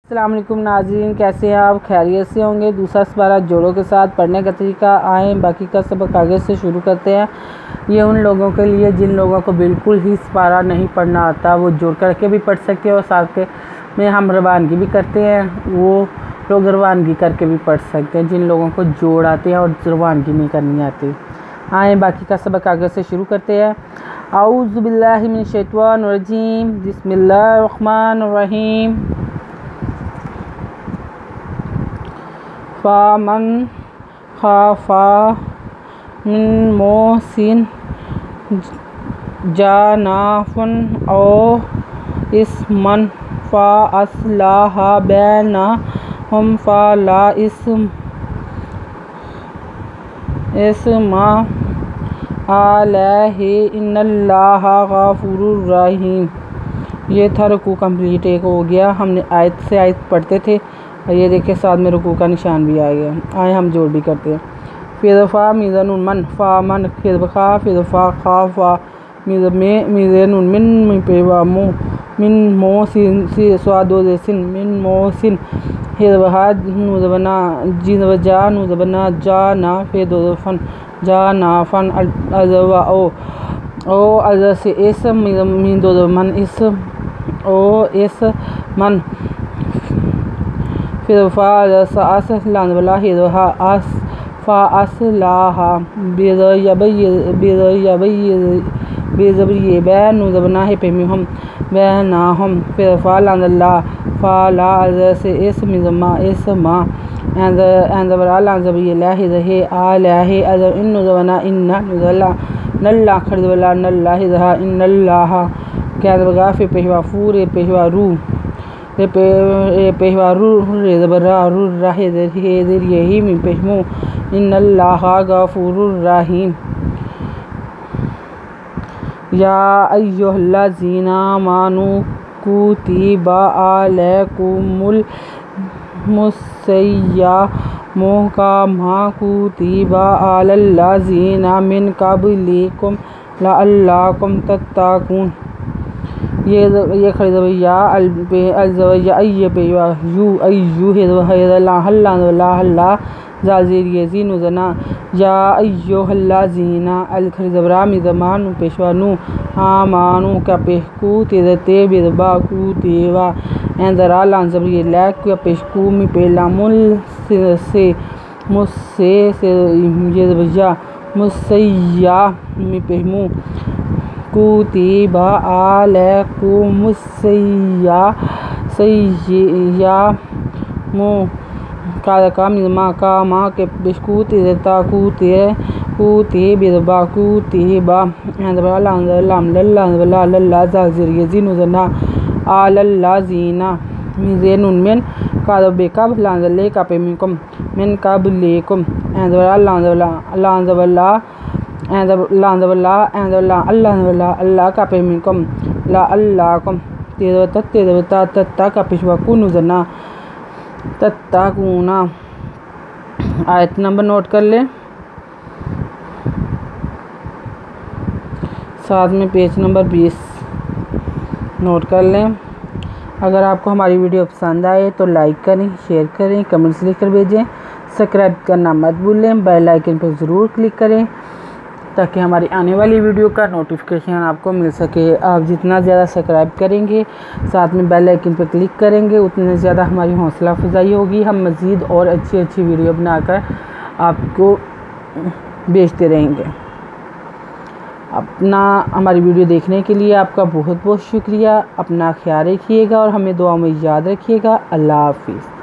अस्सलाम वालेकुम नाज़रीन, कैसे हैं आप? खैरियत से होंगे। दूसरा सपारा जोड़ों के साथ पढ़ने का तरीका आए बाकी का सबक आगे से शुरू करते हैं। ये उन लोगों के लिए जिन लोगों को बिल्कुल ही सपारा नहीं पढ़ना आता, वो जोड़ करके भी पढ़ सकते हैं और साथ के में हम रवानगी भी करते हैं, वो लोग रवानगी करके भी पढ़ सकते हैं जिन लोगों को जोड़ आते हैं और रवानगी नहीं करनी आती। आए बाकी का सबक आगे से शुरू करते हैं। आऊज़ु बिल्लाहि मिनश शैतानिर रजीम, बिस्मिल्लाहिर रहमानिर रहीम। फ़मन ख़ाफ़ा मिन मौसिन जनाफ़न औ इस्मन फ़अस्लहा बैनहुम फ़ला इस्मा अलैहि इन्नल्लाहा गफ़ूरुर रहीम। ये था रुकू कंप्लीट, एक हो गया। हमने आयत से आयत पढ़ते थे और ये देखिए साथ में रुकू का निशान भी आ गया। आए हम जोड़ भी करते हैं। फ़ा मीज़ान मन फ़ा मन फ़ा फ़ा खा फ़ा मीज़ान मिन पेवा मो मिन मो सिन स्वादो सिन मिन मो सिन हिज़बहा नुज़बना जिज़बजा नुज़बना जा ना फ़ेदोफ़न जा ना फ़न अज़वा ओ अज़ से इस मीदो मन इस ओ इस मन फिर फ़ास लानवला हिज़हा अस फ़ास लाहा बेज़बरी बैनुज़बना है पे हम बैना हम फिर फ़ाला फ़ाला अज़ से इस मिज़मा इस माँ एंज़बरा लानज़बी लाहिज़हे आलाहे अज़ इन्नुज़बना इन्ना नुज़ला नल्ला खरज़वला नल्ला हिज़हा इन्नल्लाहा कैज़बगा फिर पेशवा फूर पेशवा रू पेशवा रू रेज़बरा रू राहिज़र यही में पेशमो इन्नल्लाहा गफ़ूरुर रहीम। या अय्युहल्लज़ीना आमनू कुतिबा अलैकुमुल सियामु कमा कुतिबा अलल्लज़ीना मिन क़ब्लिकुम लअल्लकुम तत्तक़ून। ये खरीदवैया अलजवैया अय्य पेवा यू अय्यू हिज़ला हल्ला वला हल्ला जाज़िर नुज़ना या अय्युहल्लज़ीना अल खरीदवरा मिज़मानु पेशवानु आमानु का पेशकू तेज़ते बिज़बा कुतेवा एंज़रा लांज़बरी लैक पेशकू मी पेला से मुझसे ये मुसैया मी पेहमू कुतिबा अलैकुमुस सियामु का मिज़मा का माँ के बिस्कू तेज़ता कुते बिज़बा कुतिबा एंज़बा लांज़बला लल्ला ज़ाज़िर नुज़ना अलल्लज़ीना मिज़ेनुन मिन क़ब्लिकुम लांज़ले का पेमिकुम मिन क़ब्लिकुम एंज़बा लांज़बला अल्लाह का पेमिकुम ला अल्लाकुम तेज़वता तत्ता का पेशवाकू नुज़ना तत्ताकूना। आयत नंबर नोट कर लें, साथ में पेज नंबर 20 नोट कर लें। अगर आपको हमारी वीडियो पसंद आए तो लाइक करें, शेयर करें, कमेंट्स लिखकर भेजें। सब्सक्राइब करना मत भूलें, बेल आइकन पर ज़रूर क्लिक करें ताकि हमारी आने वाली वीडियो का नोटिफिकेशन आपको मिल सके। आप जितना ज़्यादा सब्सक्राइब करेंगे, साथ में बेल आइकन पर क्लिक करेंगे, उतने ज़्यादा हमारी हौसला अफजाई होगी। हम मज़ीद और अच्छी वीडियो बनाकर आपको भेजते रहेंगे। हमारी वीडियो देखने के लिए आपका बहुत बहुत शुक्रिया। अपना ख्याल रखिएगा और हमें दुआ में याद रखिएगा। अल्लाह हाफ़िज़।